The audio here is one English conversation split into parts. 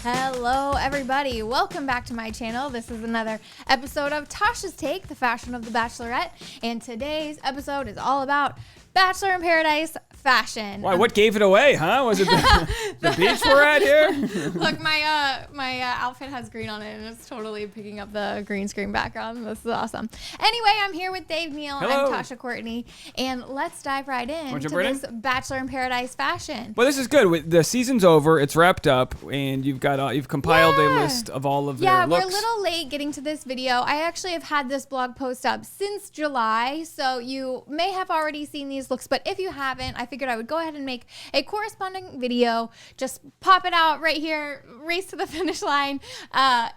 Hello everybody, welcome back to my channel. This is another episode of Tasha's Take, the fashion of the Bachelorette, and today's episode is all about Bachelor in Paradise fashion. Why, what gave it away, huh? Was it the beach we're at here? Look, my outfit has green on it and it's totally picking up the green screen background. This is awesome. Anyway, I'm here with Dave Neal. Hello. I'm Tasha Courtney, and let's dive right into right this Bachelor in Paradise fashion. Well, this is good. The season's over, it's wrapped up, and you've compiled a list of all of their looks. We're a little late getting to this video. I actually have had this blog post up since July, so you may have already seen these looks, but if you haven't, I figured I would go ahead and make a corresponding video. Just pop it out right here, race to the finish line,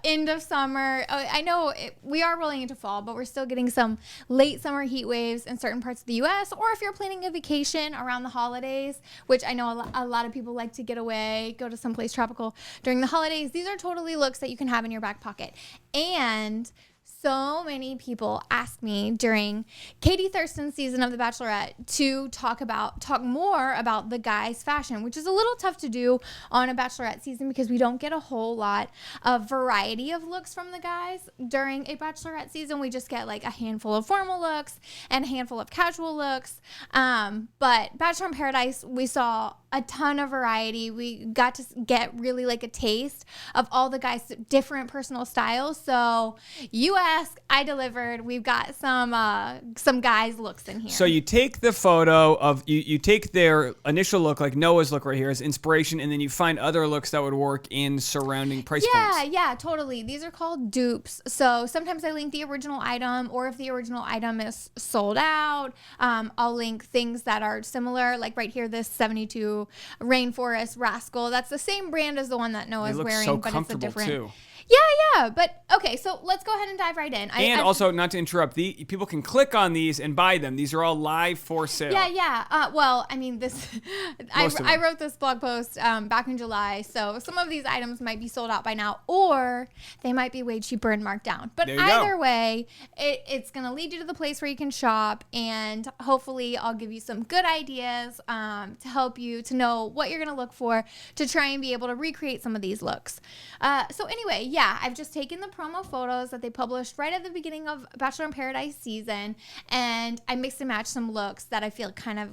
end of summer. I know we are rolling into fall, but we're still getting some late summer heat waves in certain parts of the US, or if you're planning a vacation around the holidays, which I know a lot of people like to get away, go to someplace tropical during the holidays. These are totally looks that you can have in your back pocket. And so many people asked me during Katie Thurston's season of The Bachelorette to talk more about the guys' fashion, which is a little tough to do on a Bachelorette season because we don't get a whole lot of variety of looks from the guys during a Bachelorette season. We just get like a handful of formal looks and a handful of casual looks. But Bachelor in Paradise, we saw a ton of variety. We got to get really like a taste of all the guys' different personal styles. So you asked, I delivered. We've got some guys' looks in here. So you take the photo of, you take their initial look, like Noah's look right here, as inspiration, and then you find other looks that would work in surrounding price points. Yeah, totally. These are called dupes. So sometimes I link the original item, or if the original item is sold out, I'll link things that are similar. Like right here, this 72 Rainforest Rascal. That's the same brand as the one that Noah's wearing, so but it's a different. too. Yeah. But okay, so let's go ahead and dive right in. Also, not to interrupt, people can click on these and buy them. These are all live for sale. Yeah. Well, I mean, I wrote this blog post back in July, so some of these items might be sold out by now, or they might be way cheaper and marked down. But either way, it's going to lead you to the place where you can shop, and hopefully I'll give you some good ideas to help you to know what you're going to look for to try and be able to recreate some of these looks. So anyway, I've just taken the promo photos that they published right at the beginning of Bachelor in Paradise season, and I mixed and matched some looks that I feel kind of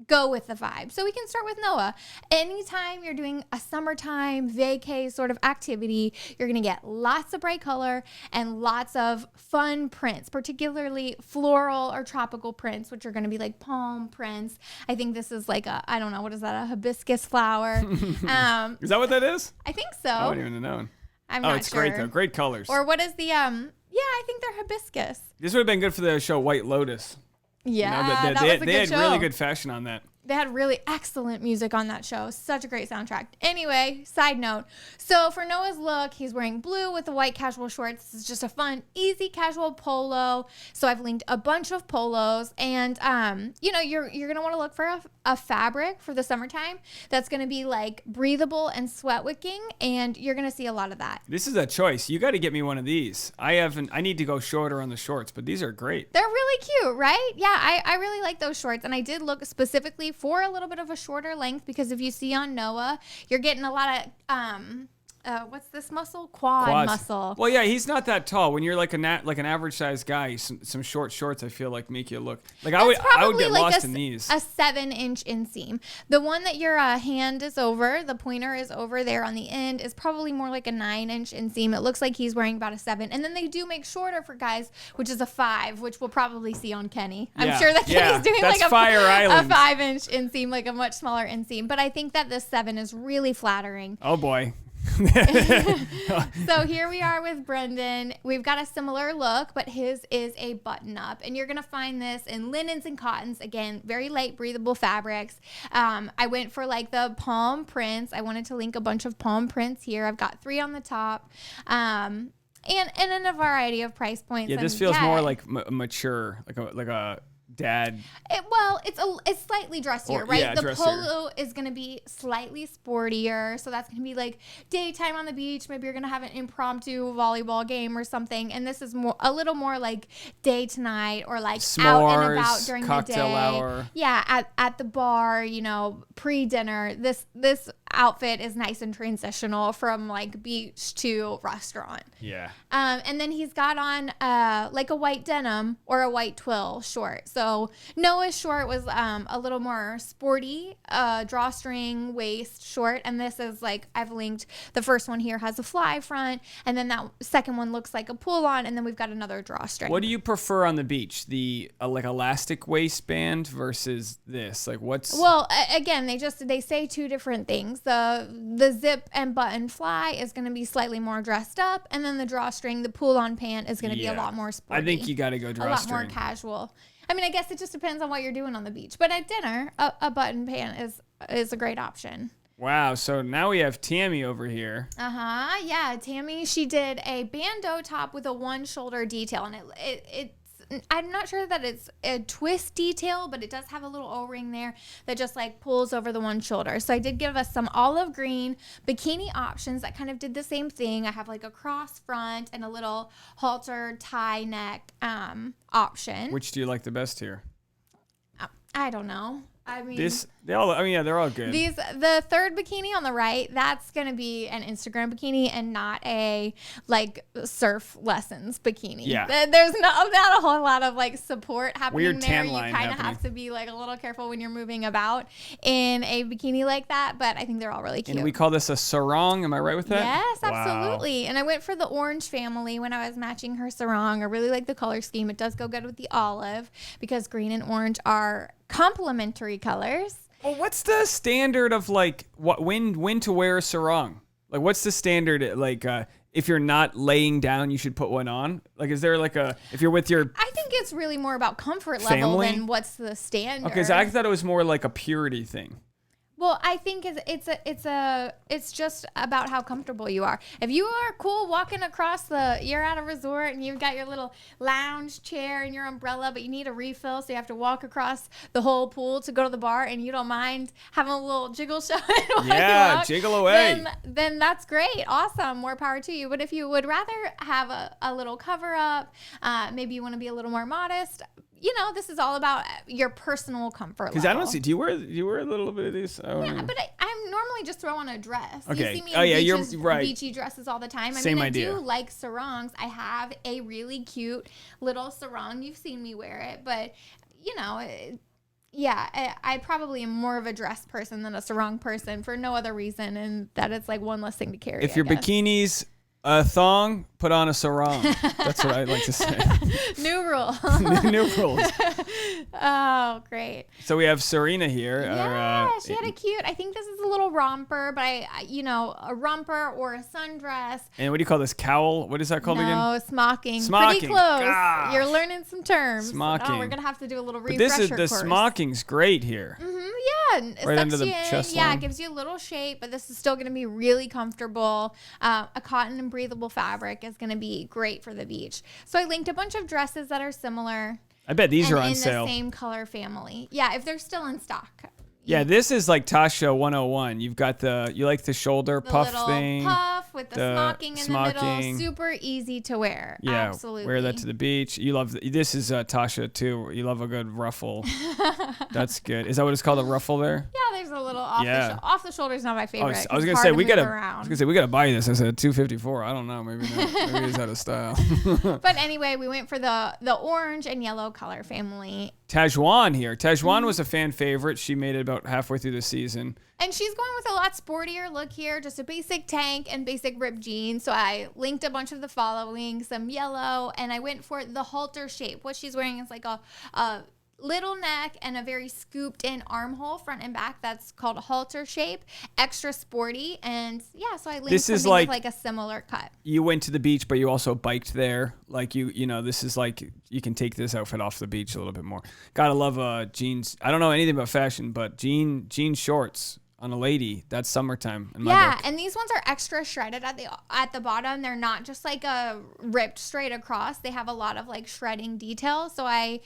go with the vibe. So we can start with Noah. Anytime you're doing a summertime vacay sort of activity, you're going to get lots of bright color and lots of fun prints, particularly floral or tropical prints, which are going to be like palm prints. I think this is like I don't know, what is that? A hibiscus flower. Is that what that is? I think so. I wouldn't even know. I'm not it's sure. great though. Great colors. Or what is the I think they're hibiscus. This would have been good for the show White Lotus. Yeah, that was a good show. They had really good fashion on that. They had really excellent music on that show. Such a great soundtrack. Anyway, side note. So for Noah's look, he's wearing blue with the white casual shorts. This is just a fun, easy casual polo. So I've linked a bunch of polos. And, you're going to want to look for a fabric for the summertime that's going to be like breathable and sweat wicking. And you're going to see a lot of that. This is a choice. You got to get me one of these. I need to go shorter on the shorts, but these are great. They're really cute, right? Yeah, I really like those shorts. And I did look specifically for a little bit of a shorter length, because if you see on Noah, you're getting a lot of what's this muscle? Quad muscle. Well, yeah, he's not that tall. When you're like an average sized guy, some short shorts I feel like make you look like I would get like lost in these. A 7-inch inseam. The one that your hand is over, the pointer is over there on the end, is probably more like a 9-inch inseam. It looks like he's wearing about a 7. And then they do make shorter for guys, which is a 5, which we'll probably see on Kenny. I'm sure that Kenny's doing like a 5-inch inseam, like a much smaller inseam. But I think that this 7 is really flattering. Oh boy. So here we are with Brendan. We've got a similar look, but his is a button up, and you're gonna find this in linens and cottons. Again, very light breathable fabrics. I went for like the palm prints. I wanted to link a bunch of palm prints here. I've got 3 on the top, and in a variety of price points. Yeah, this feels more like mature, like a dad. It's slightly dressier, right? Yeah, the dressier. polo is going to be slightly sportier, so that's going to be like daytime on the beach. Maybe you're going to have an impromptu volleyball game or something, and this is a little more like day to night, or like S'mores, out and about during the day. cocktail hour. Yeah, at the bar, pre-dinner. This outfit is nice and transitional from like beach to restaurant. Yeah. And then he's got on like a white denim or a white twill short. So Noah's short was a little more sporty, drawstring waist short. And this is like, I've linked, the first one here has a fly front. And then that second one looks like a pull on. And then we've got another drawstring. What do you prefer on the beach? The like elastic waistband versus this? Like what's... Well, again, they say two different things. The zip and button fly is going to be slightly more dressed up, and then the drawstring, the pull-on pant, is going to be a lot more sporty. I think you got to go drawstring. A lot more casual. I mean, I guess it just depends on what you're doing on the beach. But at dinner, a button pant is a great option. Wow. So now we have Tammy over here. Yeah, Tammy, she did a bandeau top with a one shoulder detail, and it's I'm not sure that it's a twist detail, but it does have a little O-ring there that just like pulls over the one shoulder. So I did give us some olive green bikini options that kind of did the same thing. I have like a cross front and a little halter tie neck option. Which do you like the best here? I don't know. I mean, they're all good. The third bikini on the right, that's going to be an Instagram bikini and not a like surf lessons bikini. Yeah. There's not a whole lot of like support happening Weird there. tan You line kind of happening. have to be like a little careful when you're moving about in a bikini like that, but I think they're all really cute. And we call this a sarong. Am I right with that? Yes, Wow. absolutely. And I went for the orange family when I was matching her sarong. I really like the color scheme. It does go good with the olive because green and orange are complementary colors. Well, what's the standard of like when to wear a sarong? Like, what's the standard? Like, if you're not laying down, you should put one on. Like, is there like if you're with your... I think it's really more about comfort level family? than what's the standard. Okay, so I thought it was more like a purity thing. Well, I think it's just about how comfortable you are. If you are cool walking across you're at a resort and you've got your little lounge chair and your umbrella, but you need a refill, so you have to walk across the whole pool to go to the bar, and you don't mind having a little jiggle shot while you walk, jiggle away. Then that's great, awesome, more power to you. But if you would rather have a little cover up, maybe you want to be a little more modest. You know, this is all about your personal comfort level. Because I don't see. Do you wear a little bit of these? Yeah, but I normally just throw on a dress. Okay. You see me in you're right. beachy dresses all the time. Same idea. I do like sarongs. I have a really cute little sarong. You've seen me wear it, but you know, I probably am more of a dress person than a sarong person for no other reason, and that it's like one less thing to carry. If your bikini's a thong, put on a sarong. That's what I like to say. New rule. New rules. Oh, great. So we have Serena here. Yeah, she had a cute, I think this is a little romper, but a romper or a sundress. And what do you call this? Cowl? What is that called again? No, smocking. Smocking. Pretty close. Gosh. You're learning some terms. Smocking. Oh, we're going to have to do a little But refresher the course. smocking's great here. Yeah. Right under the You in. chest Yeah, line. it gives you a little shape, but this is still going to be really comfortable. A cotton and breathable fabric is going to be great for the beach. So I linked a bunch of dresses that are similar. I bet these are on in sale. the same color family. Yeah, if they're still in stock. Yeah, this is like Tasha 101. You've got you like the shoulder The puff little thing. puff with the smocking in the middle. smocking. Super easy to wear. Yeah, Absolutely. wear that to the beach. You love this is Tasha too. You love a good ruffle. That's good. Is that what it's called, a ruffle there? Yeah, there's a little off the shoulder is not my favorite. I was gonna say we gotta buy this. I said $254. I don't know. Maybe not. Maybe it's out of style. But anyway, we went for the orange and yellow color family. Tajuan here. Tajuan was a fan favorite. She made it about halfway through the season. And she's going with a lot sportier look here, just a basic tank and basic ripped jeans. So I linked a bunch of the following, some yellow, and I went for the halter shape. What she's wearing is like a little neck and a very scooped in armhole front and back. That's called a halter shape, extra sporty. And yeah, so I linked something with like a similar cut. You went to the beach, but you also biked there. Like you know, this is like you can take this outfit off the beach a little bit more. Gotta love jeans. I don't know anything about fashion, but jean shorts on a lady, that's summertime in my book. And these ones are extra shredded at the bottom. They're not just like a ripped straight across. They have a lot of like shredding detail. So I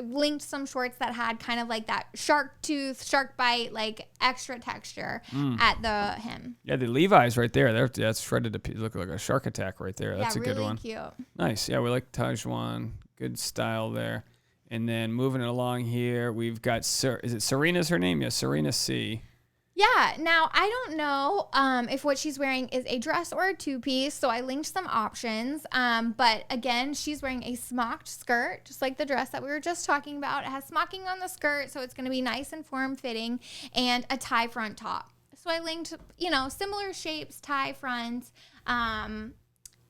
linked some shorts that had kind of like that shark bite, like extra texture at the hem. Yeah, the Levi's right there. That's shredded to look like a shark attack right there. That's a good really one. Cute. Nice. Yeah, we like Tajuan. Good style there. And then moving it along here, we've got is it Serena's her name? Yeah, Serena C. Yeah. Now, I don't know if what she's wearing is a dress or a two-piece, so I linked some options. But again, she's wearing a smocked skirt, just like the dress that we were just talking about. It has smocking on the skirt, so it's going to be nice and form-fitting, and a tie front top. So I linked, similar shapes, tie front,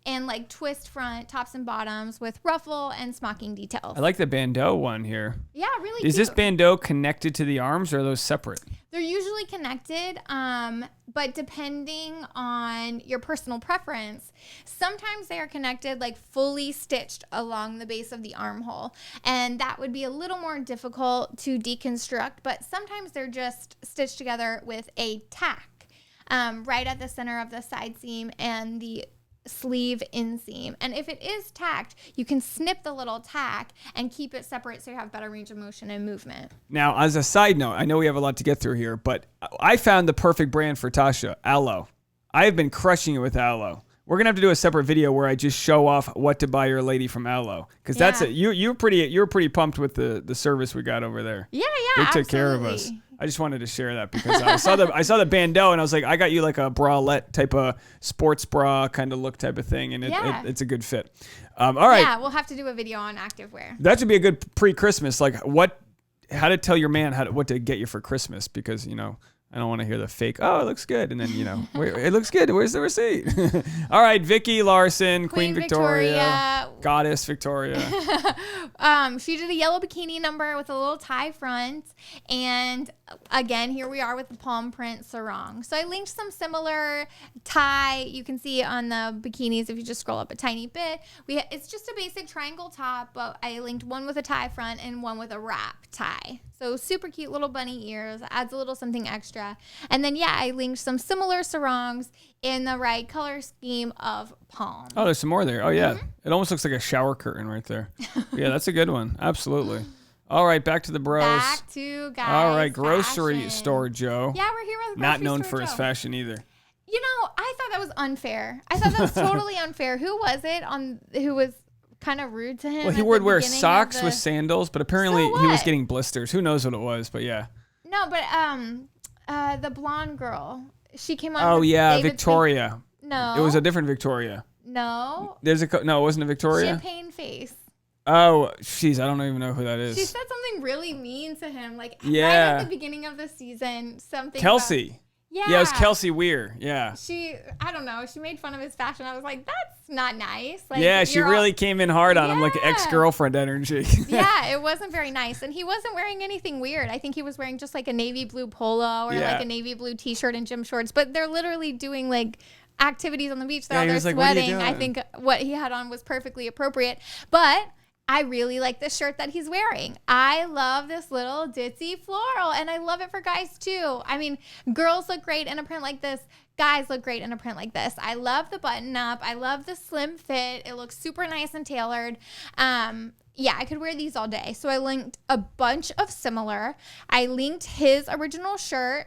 and like twist front, tops and bottoms with ruffle and smocking details. I like the bandeau one here. Yeah, really Is cute. this bandeau connected to the arms, or are those separate? They're usually connected, but depending on your personal preference, sometimes they are connected, like fully stitched along the base of the armhole. And that would be a little more difficult to deconstruct, but sometimes they're just stitched together with a tack right at the center of the side seam and the sleeve inseam. And if it is tacked, you can snip the little tack and keep it separate so you have better range of motion and movement. Now, as a side note, I know we have a lot to get through here, but I found the perfect brand for Tasha, Aloe. I have been crushing it with Aloe. We're gonna have to do a separate video where I just show off what to buy your lady from Aloe, because that's it. You were pretty pumped with the service we got over there. Yeah, they took care of us. I just wanted to share that because I saw the bandeau and I was like, I got you like a bralette type of sports bra kind of look type of thing, and it's a good fit. All right. Yeah, we'll have to do a video on activewear. That should be a good pre-Christmas, like how to tell your man what to get you for Christmas, because I don't want to hear the fake, oh, it looks good. And then, it looks good. Where's the receipt? All right, Vicky Larson, Queen Victoria, Goddess Victoria. She did a yellow bikini number with a little tie front. And again, here we are with the palm print sarong. So I linked some similar tie. You can see on the bikinis if you just scroll up a tiny bit. It's just a basic triangle top, but I linked one with a tie front and one with a wrap tie. So super cute little bunny ears, adds a little something extra. And then, I linked some similar sarongs in the right color scheme of palm. Oh, there's some more there. Oh, yeah. Mm-hmm. It almost looks like a shower curtain right there. Yeah, that's a good one. Absolutely. All right, back to the bros. Back to guys. All right, grocery store Joe. Yeah, we're here with not known for his fashion either. I thought that was unfair. I thought that was totally unfair. Who was it who was kind of rude to him? Well, he would wear socks with sandals, but apparently he was getting blisters. Who knows what it was, but yeah. No, but the blonde girl, she came on. Oh yeah, Victoria. No, it was a different Victoria. No, no, it wasn't a Victoria. Champagne face. Oh, jeez, I don't even know who that is. She said something really mean to him, right at the beginning of the season. Something. Kelsey. Yeah, it was Kelsey Weir. Yeah. I don't know. She made fun of his fashion. I was like, that's not nice. She really came in hard on him, like ex-girlfriend energy. Yeah, it wasn't very nice. And he wasn't wearing anything weird. I think he was wearing just like a navy blue polo or like a navy blue t-shirt and gym shorts. But they're literally doing like activities on the beach. They're all there sweating. I think what he had on was perfectly appropriate. But I really like the shirt that he's wearing. I love this little ditzy floral, and I love it for guys too. I mean, girls look great in a print like this. Guys look great in a print like this. I love the button up. I love the slim fit. It looks super nice and tailored. I could wear these all day. So I linked a bunch of similar. I linked his original shirt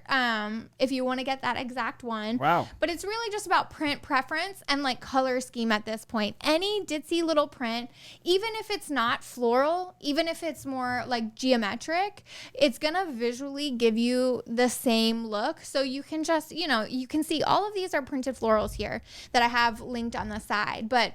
if you want to get that exact one. Wow. But it's really just about print preference and like color scheme at this point. Any ditzy little print, even if it's not floral, even if it's more like geometric, it's going to visually give you the same look. So you can just, you can see all of these are printed florals here that I have linked on the side. But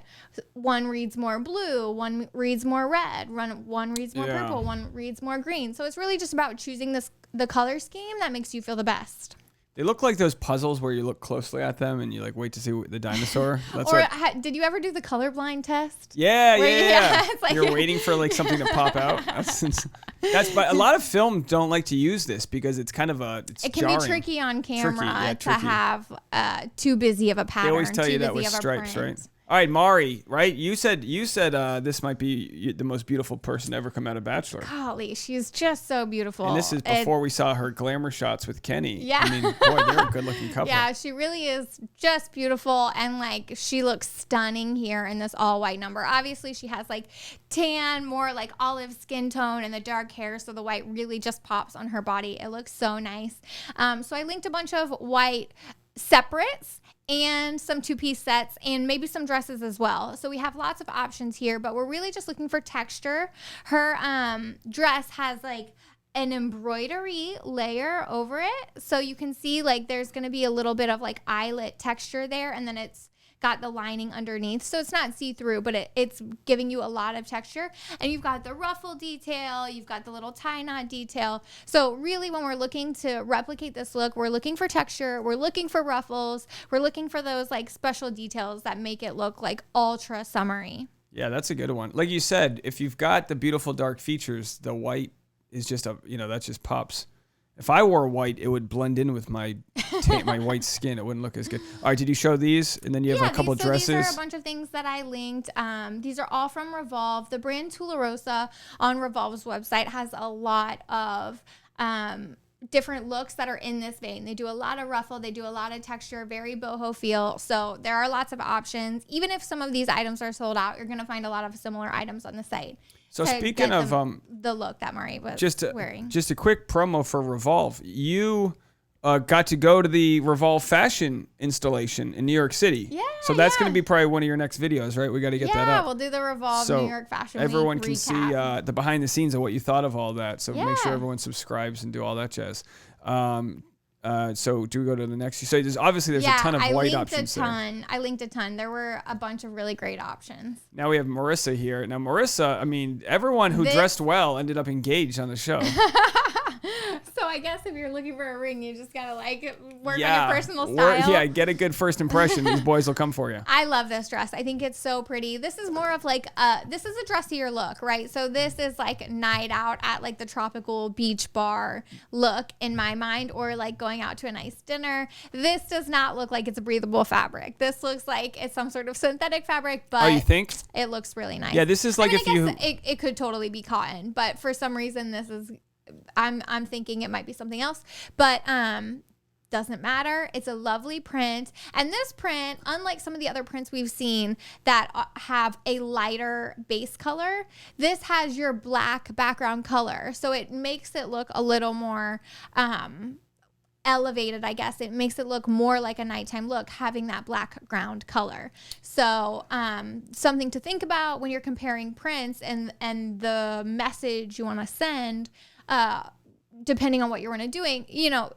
one reads more blue, one reads more red. One reads more purple, one reads more green. So it's really just about choosing the color scheme that makes you feel the best. They look like those puzzles where you look closely at them and you like wait to see the dinosaur. Did you ever do the colorblind test? Yeah. It's like you're waiting for like something to pop out. But a lot of film don't like to use this because it's kind of it can be tricky on camera to have too busy of a pattern. They always tell you that with stripes, right? All right, Mari, right? You said this might be the most beautiful person to ever come out of Bachelor. Golly, she's just so beautiful. And this is before we saw her glamour shots with Kenny. Yeah. I mean, boy, they're a good-looking couple. Yeah, she really is just beautiful, and like she looks stunning here in this all-white number. Obviously, she has like tan, more like olive skin tone, and the dark hair, so the white really just pops on her body. It looks so nice. So I linked a bunch of white separates and some two-piece sets and maybe some dresses as well. So we have lots of options here, but we're really just looking for texture. Her dress has like an embroidery layer over it. So you can see like there's going to be a little bit of like eyelet texture there, and then it's got the lining underneath. So it's not see-through, but it's giving you a lot of texture. And you've got the ruffle detail, you've got the little tie knot detail. So really when we're looking to replicate this look, we're looking for texture, we're looking for ruffles, we're looking for those like special details that make it look like ultra summery. Yeah, that's a good one. Like you said, if you've got the beautiful dark features, the white is just that just pops. If I wore white, it would blend in with my my white skin. It wouldn't look as good. All right, did you show these? And then you have a couple dresses. These are a bunch of things that I linked. These are all from Revolve. The brand Tularosa on Revolve's website has a lot of different looks that are in this vein. They do a lot of ruffle. They do a lot of texture, very boho feel. So there are lots of options. Even if some of these items are sold out, you're going to find a lot of similar items on the site. So speaking of the look that Marie was wearing. Just a quick promo for Revolve. You got to go to the Revolve fashion installation in New York City. Yeah. So that's going to be probably one of your next videos, right? We got to get that up. Yeah, we'll do the Revolve New York Fashion Week everyone can recap. see the behind the scenes of what you thought of all that. So make sure everyone subscribes and do all that jazz. So do we go to the next? So there's a ton of white options there. I linked a ton. There were a bunch of really great options. Now we have Marissa here. Now Marissa, I mean, everyone who dressed well ended up engaged on the show. So I guess if you're looking for a ring, you just gotta work on your personal style. Get a good first impression. These boys will come for you. I love this dress. I think it's so pretty. This is more of this is a dressier look, right? So this is like night out at like the tropical beach bar look in my mind, or like going out to a nice dinner. This does not look like it's a breathable fabric. This looks like it's some sort of synthetic fabric, but you think? It looks really nice. Yeah, this is like it could totally be cotton, but for some reason this is I'm thinking it might be something else, but doesn't matter. It's a lovely print, and this print, unlike some of the other prints we've seen that have a lighter base color, this has your black background color, so it makes it look a little more elevated, I guess. It makes it look more like a nighttime look, having that black ground color. So something to think about when you're comparing prints and the message you want to send, depending on what you're doing.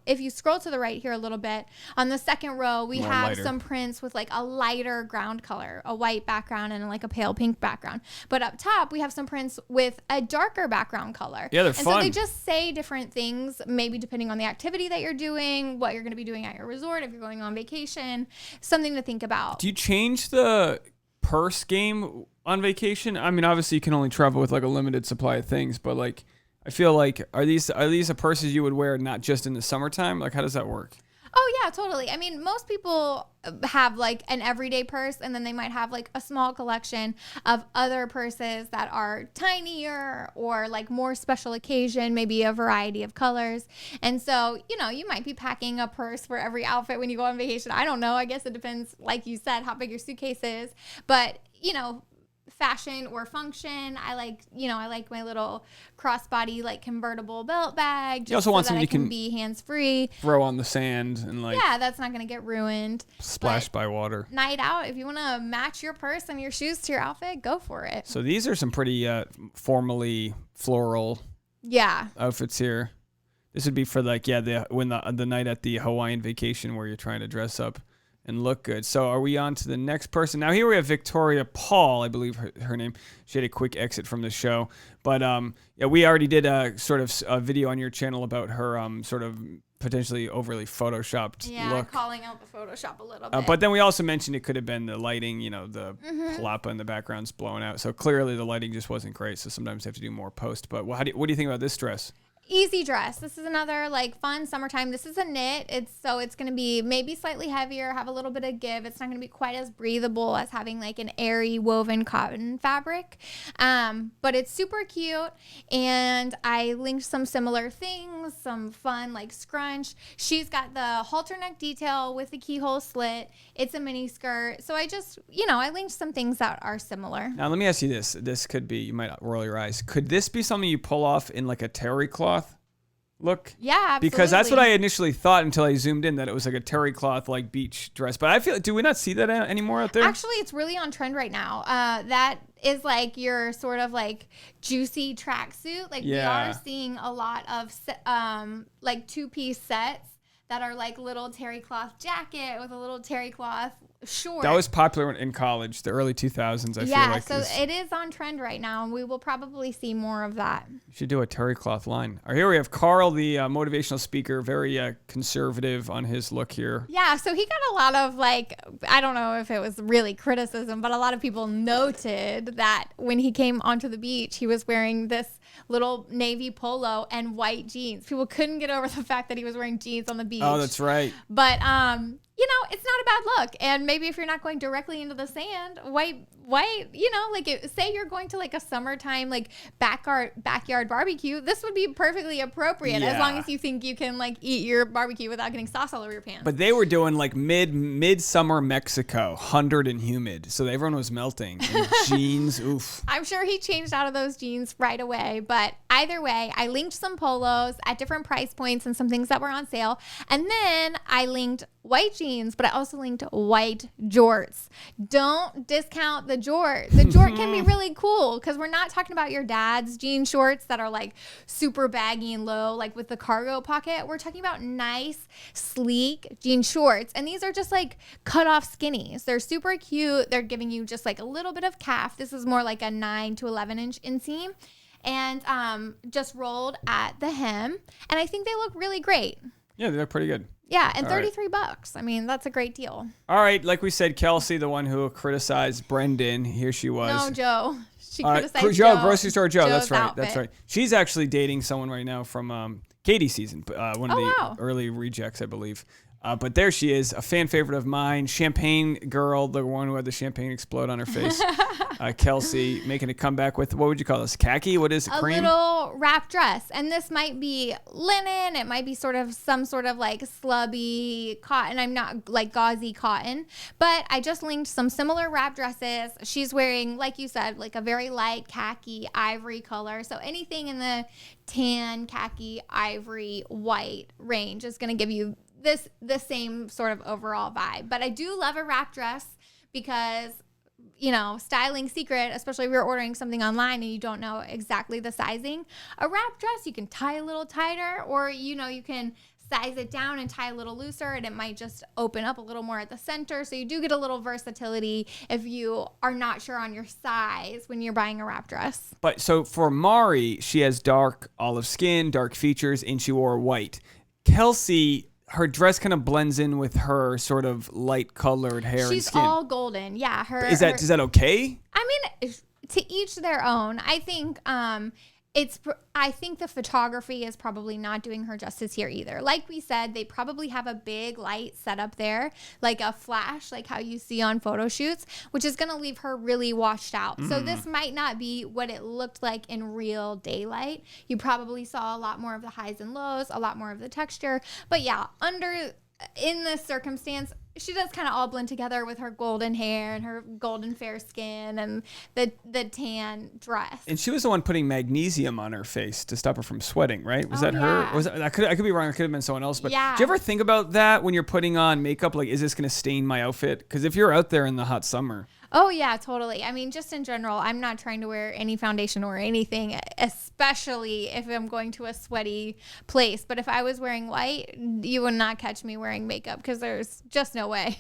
If you scroll to the right here a little bit, on the second row, we have lighter. Some prints with like a lighter ground color, a white background and like a pale pink background. But up top, we have some prints with a darker background color. Yeah, they're fun. So they just say different things, maybe depending on the activity that you're doing, what you're going to be doing at your resort, if you're going on vacation, something to think about. Do you change the purse game on vacation? I mean, obviously you can only travel with like a limited supply of things, but like, I feel like, are these the purses you would wear not just in the summertime? Like, how does that work? Oh, yeah, totally. I mean, most people have like an everyday purse, and then they might have like a small collection of other purses that are tinier or like more special occasion, maybe a variety of colors. And so, you might be packing a purse for every outfit when you go on vacation. I don't know. I guess it depends, like you said, how big your suitcase is. But, fashion or function, I like my little crossbody like convertible belt bag, just you also want so that something I can you can be hands-free, throw on the sand and like that's not gonna get ruined, splashed by water. Night out, if you want to match your purse and your shoes to your outfit, go for it. So these are some pretty formally floral outfits here. This would be for like the night at the Hawaiian vacation where you're trying to dress up and look good. So are we on to the next person? Now here we have Victoria Paul, I believe her name. She had a quick exit from the show. But we already did a sort of a video on your channel about her sort of potentially overly photoshopped look. Calling out the Photoshop a little bit. But then we also mentioned it could have been the lighting, the palapa in the background's blown out. So clearly the lighting just wasn't great. So sometimes you have to do more post. But what do you think about this dress? Easy dress. This is another like fun summertime. This is a knit. It's going to be maybe slightly heavier, have a little bit of give. It's not going to be quite as breathable as having like an airy woven cotton fabric. But it's super cute. And I linked some similar things, some fun like scrunch. She's got the halter neck detail with the keyhole slit. It's a mini skirt. So I just, I linked some things that are similar. Now let me ask you this. This could be, you might roll your eyes. Could this be something you pull off in like a terry cloth look? Yeah, absolutely. Because that's what I initially thought until I zoomed in, that it was like a terry cloth like beach dress. But I feel, do we not see that anymore out there? Actually, it's really on trend right now. That is like your sort of like juicy tracksuit. Like we are seeing a lot of like 2-piece sets that are like little terry cloth jacket with a little terry cloth short. That was popular in college, the early 2000s, I feel like. Yeah, so it is on trend right now, and we will probably see more of that. You should do a terry cloth line. All right, here we have Carl, the motivational speaker, very conservative on his look here. Yeah, so he got a lot of like, I don't know if it was really criticism, but a lot of people noted that when he came onto the beach, he was wearing this little navy polo and white jeans. People couldn't get over the fact that he was wearing jeans on the beach. Oh, that's right. But you know, it's not a bad look. And maybe if you're not going directly into the sand, white, you know, like say you're going to like a summertime, like backyard barbecue, this would be perfectly appropriate as long as you think you can like eat your barbecue without getting sauce all over your pants. But they were doing like midsummer Mexico, 100 and humid. So everyone was melting. And jeans, oof. I'm sure he changed out of those jeans right away. But either way, I linked some polos at different price points and some things that were on sale. And then I linked white jeans, but I also linked white jorts. Don't discount the jort. The jort can be really cool because we're not talking about your dad's jean shorts that are like super baggy and low, like with the cargo pocket. We're talking about nice, sleek jean shorts. And these are just like cut off skinnies. They're super cute. They're giving you just like a little bit of calf. This is more like a 9 to 11 inch inseam. And just rolled at the hem. And I think they look really great. Yeah, they look pretty good. Yeah, and $33. I mean, that's a great deal. All right, like we said, Kelsey, the one who criticized Brendan, here she was. No, Joe. She criticized Joe, grocery store Joe. Joe's That's right. outfit. That's right. She's actually dating someone right now from Katie's season, one of the early rejects, I believe. But there she is, a fan favorite of mine, champagne girl, the one who had the champagne explode on her face. Kelsey making a comeback with, what would you call this? Khaki? What is it? Cream? A little wrap dress. And this might be linen. It might be sort of some sort of like slubby cotton. I'm not like gauzy cotton. But I just linked some similar wrap dresses. She's wearing, like you said, like a very light khaki ivory color. So anything in the tan, khaki, ivory, white range is going to give you the same sort of overall vibe. But I do love a wrap dress because, you know, styling secret, especially if you're ordering something online and you don't know exactly the sizing. A wrap dress, you can tie a little tighter, or, you know, you can size it down and tie a little looser, and it might just open up a little more at the center. So you do get a little versatility if you are not sure on your size when you're buying a wrap dress. But so for Mari, she has dark olive skin, dark features, and she wore white. Kelsey, her dress kind of blends in with her sort of light colored hair and skin. She's all golden. Yeah. Is that okay? I mean, to each their own. I think I think the photography is probably not doing her justice here either. Like we said, they probably have a big light set up there, like a flash, like how you see on photo shoots, which is going to leave her really washed out. So this might not be what it looked like in real daylight. You probably saw a lot more of the highs and lows, a lot more of the texture. But yeah, in this circumstance, she does kind of all blend together with her golden hair and her golden fair skin and the tan dress. And she was the one putting magnesium on her face to stop her from sweating, right? Was that her? Was that, I could be wrong. It could have been someone else. But do you ever think about that when you're putting on makeup? Like, is this going to stain my outfit? Because if you're out there in the hot summer. Oh, yeah, totally. I mean, just in general, I'm not trying to wear any foundation or anything, especially if I'm going to a sweaty place. But if I was wearing white, you would not catch me wearing makeup because there's just no way.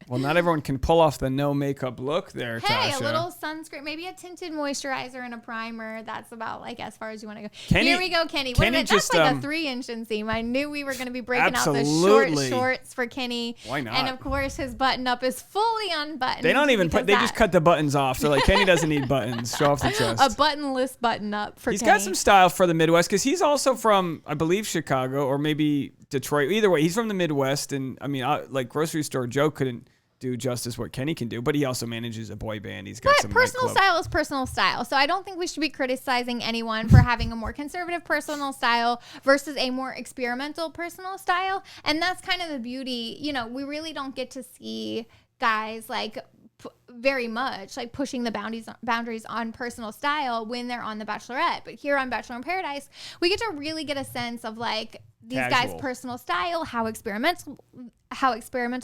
Well, not everyone can pull off the no makeup look there, Hey, Tasha. A little sunscreen, maybe a tinted moisturizer and a primer. That's about like as far as you want to go. Kenny, here we go, Kenny. That's like a 3-inch inseam. I knew we were going to be breaking out the short shorts for Kenny. Why not? And of course, his button up is fully unbuttoned. They don't even they just cut the buttons off. So like Kenny doesn't need buttons. Show off the chest. A buttonless button up for Kenny. He's got some style for the Midwest because he's also from, I believe, Chicago or maybe Detroit. Either way, he's from the Midwest. And I mean, like grocery store Joe couldn't do justice what Kenny can do, but he also manages a boy band. He's got some personal style is personal style. So I don't think we should be criticizing anyone for having a more conservative personal style versus a more experimental personal style. And that's kind of the beauty. You know, we really don't get to see guys like very much like pushing the boundaries on personal style when they're on The Bachelorette. But here on Bachelor in Paradise, we get to really get a sense of like these guys' personal style, how experimental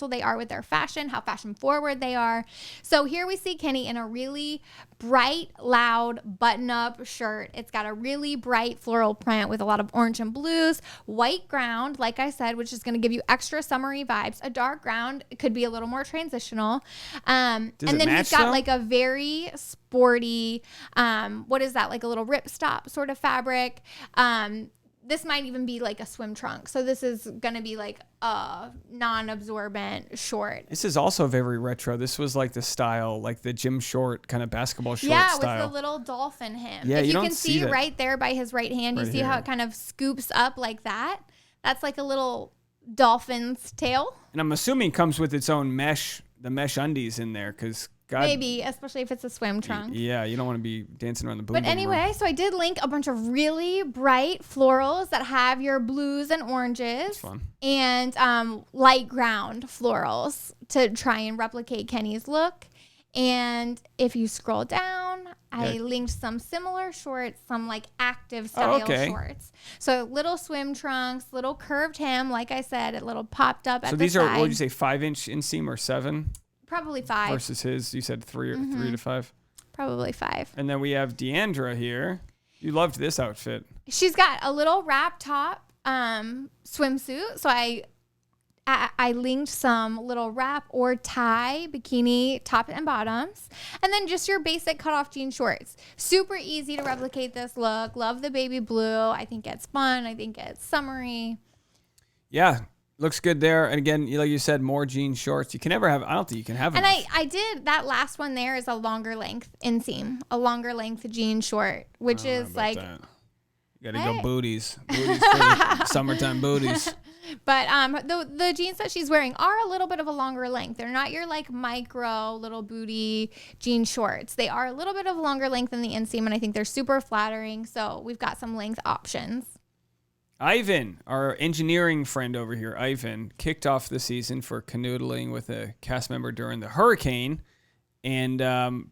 they are with their fashion, how fashion forward they are. So here we see Kenny in a really bright, loud button-up shirt. It's got a really bright floral print with a lot of orange and blues, white ground, like I said, which is going to give you extra summery vibes. A dark ground, it could be a little more transitional. And then he's got like a very sporty, what is that? Like a little ripstop sort of fabric. This might even be like a swim trunk. So this is going to be like a non-absorbent short. This is also very retro. This was like the style, like the gym short, kind of basketball short style. Yeah, with the little dolphin hem. Yeah, if you can don't see that. Right there by his right hand, you see how it kind of scoops up like that? That's like a little dolphin's tail. And I'm assuming it comes with its own mesh, the mesh undies in there, because maybe, especially if it's a swim trunk. Yeah, you don't want to be dancing around the boom. But anyway, so I did link a bunch of really bright florals that have your blues and oranges. That's fun. And light ground florals to try and replicate Kenny's look. And if you scroll down, I linked some similar shorts, some like active style shorts. So little swim trunks, little curved hem, like I said, a little popped up at the side. So these are, what would you say, 5-inch inseam or 7? Probably 5. Versus his, you said 3 to 5? Probably 5. And then we have Deandra here. You loved this outfit. She's got a little wrap top swimsuit. So I linked some little wrap or tie bikini top and bottoms. And then just your basic cutoff jean shorts. Super easy to replicate this look. Love the baby blue. I think it's fun. I think it's summery. Yeah. Looks good there. And again, like you said, more jean shorts. You can never have, I don't think you can have enough. And I did, that last one there is a longer length inseam, a longer length jean short, which is like. That. You got to go booties. Booties for the summertime booties. But the jeans that she's wearing are a little bit of a longer length. They're not your like micro little booty jean shorts. They are a little bit of a longer length than the inseam, and I think they're super flattering. So we've got some length options. Ivan, our engineering friend over here, Ivan, kicked off the season for canoodling with a cast member during the hurricane. And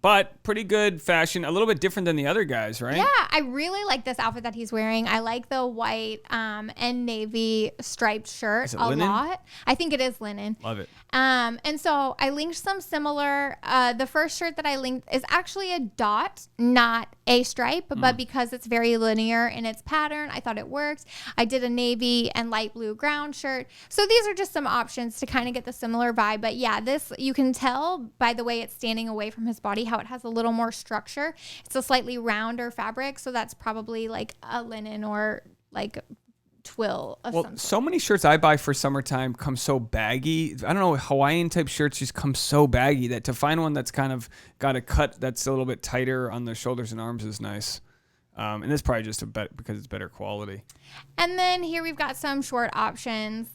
but pretty good fashion, a little bit different than the other guys, right? Yeah, I really like this outfit that he's wearing. I like the white and navy striped shirt a lot. I think it is linen. Love it. And so I linked some similar. The first shirt that I linked is actually a dot, not a stripe, but because it's very linear in its pattern, I thought it worked. I did a navy and light blue ground shirt. So these are just some options to kind of get the similar vibe. But yeah, this, you can tell by the way it's standing away from his body how it has a little more structure. It's a slightly rounder fabric, so that's probably like a linen or like twill of some sort. So many shirts I buy for summertime come so baggy. I don't know, Hawaiian type shirts just come so baggy that to find one that's kind of got a cut that's a little bit tighter on the shoulders and arms is nice. And it's probably just because it's better quality. And then here we've got some short options.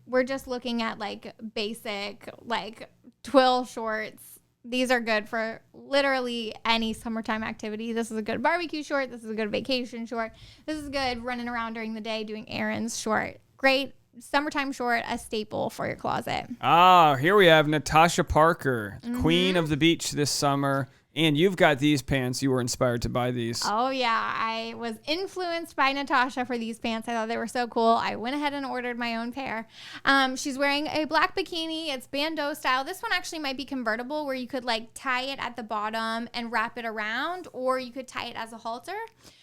We're just looking at like basic like twill shorts. These are good for literally any summertime activity. This is a good barbecue short. This is a good vacation short. This is good running around during the day doing errands short. Great summertime short, a staple for your closet. Ah, here we have Natasha Parker, queen of the beach this summer. And you've got these pants. You were inspired to buy these. Oh, yeah. I was influenced by Natasha for these pants. I thought they were so cool. I went ahead and ordered my own pair. She's wearing a black bikini. It's bandeau style. This one actually might be convertible where you could like tie it at the bottom and wrap it around, or you could tie it as a halter.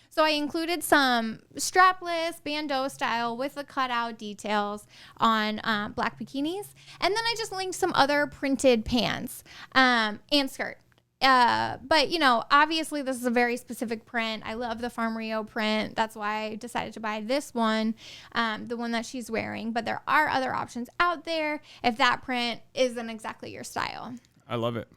So I included some strapless bandeau style with the cutout details on black bikinis. And then I just linked some other printed pants and skirt. But, you know, obviously this is a very specific print. I love the Farm Rio print. That's why I decided to buy this one, the one that she's wearing. But there are other options out there if that print isn't exactly your style. I love it.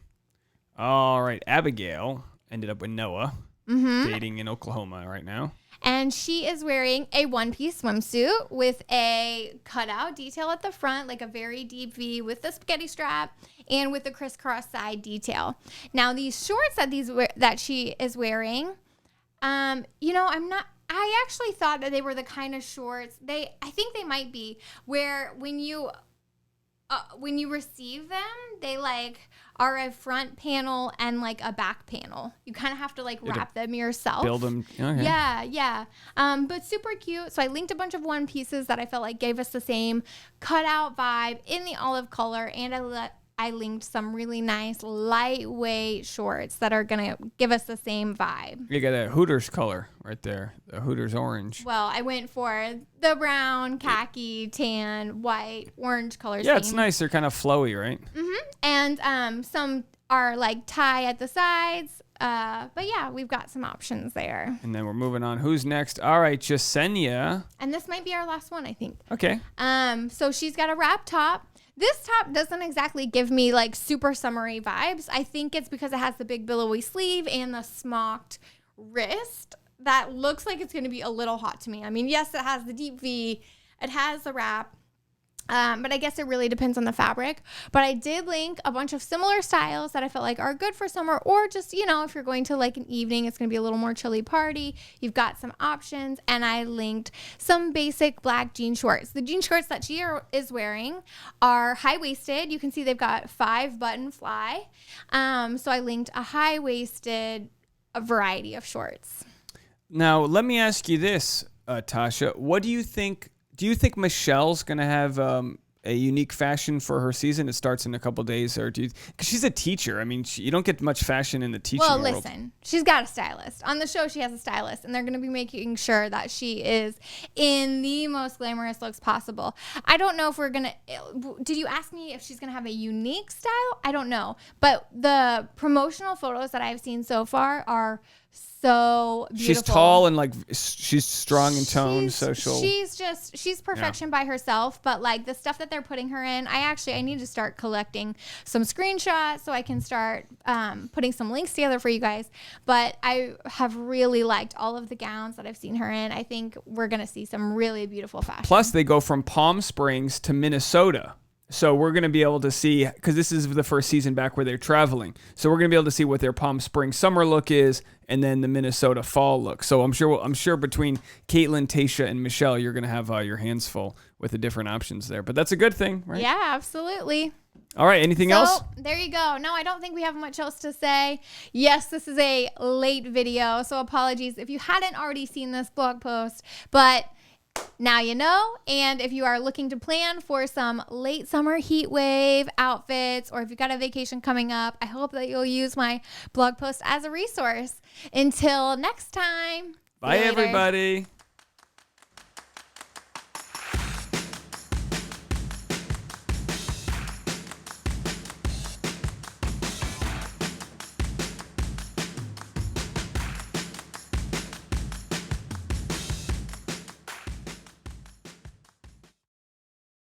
All right. Abigail ended up with Noah, dating in Oklahoma right now. And she is wearing a one-piece swimsuit with a cutout detail at the front, like a very deep V with the spaghetti strap and with the crisscross side detail. Now, these shorts that she is wearing, you know, I actually thought that they were the kind of shorts, I think they might be, where when you when you receive them, they like are a front panel and like a back panel. You kind of have to like wrap them yourself. Build them. Okay. Yeah. But super cute. So I linked a bunch of one pieces that I felt like gave us the same cutout vibe in the olive color, and I linked some really nice lightweight shorts that are gonna give us the same vibe. You got a Hooters color right there, the Hooters orange. Well, I went for the brown, khaki, tan, white, orange colors. Yeah, it's nice. They're kind of flowy, right? And some are like tie at the sides. But yeah, we've got some options there. And then we're moving on. Who's next? All right, Jasenia. And this might be our last one, I think. Okay. So she's got a wrap top. This top doesn't exactly give me like super summery vibes. I think it's because it has the big billowy sleeve and the smocked wrist that looks like it's going to be a little hot to me. I mean, yes, it has the deep V. It has the wrap. But I guess it really depends on the fabric. But I did link a bunch of similar styles that I felt like are good for summer, or just, you know, if you're going to like an evening, it's going to be a little more chilly party. You've got some options. And I linked some basic black jean shorts. The jean shorts that she is wearing are high-waisted. You can see they've got 5-button fly. So I linked a high-waisted variety of shorts. Now, let me ask you this, Tasha. What do you think? Do you think Michelle's going to have a unique fashion for her season? It starts in a couple days, or because she's a teacher. I mean, you don't get much fashion in the teaching world. Well, listen, she's got a stylist. On the show, she has a stylist, and they're going to be making sure that she is in the most glamorous looks possible. I don't know if we're going to... Did you ask me if she's going to have a unique style? I don't know. But the promotional photos that I've seen so far are so beautiful. She's tall and like she's strong in tone, she's perfection by herself. But like the stuff that they're putting her in, I need to start collecting some screenshots so I can start putting some links together for you guys. But I have really liked all of the gowns that I've seen her in. I think we're gonna see some really beautiful fashion. Plus, they go from Palm Springs to Minnesota. So we're going to be able to see, because this is the first season back where they're traveling. So we're going to be able to see what their Palm Springs summer look is, and then the Minnesota fall look. So I'm sure between Caitlin, Tasha, and Michelle, you're going to have your hands full with the different options there. But that's a good thing, right? Yeah, absolutely. All right. Anything else? There you go. No, I don't think we have much else to say. Yes, this is a late video, so apologies if you hadn't already seen this blog post, but now you know. And if you are looking to plan for some late summer heat wave outfits, or if you've got a vacation coming up, I hope that you'll use my blog post as a resource. Until next time. Bye, everybody.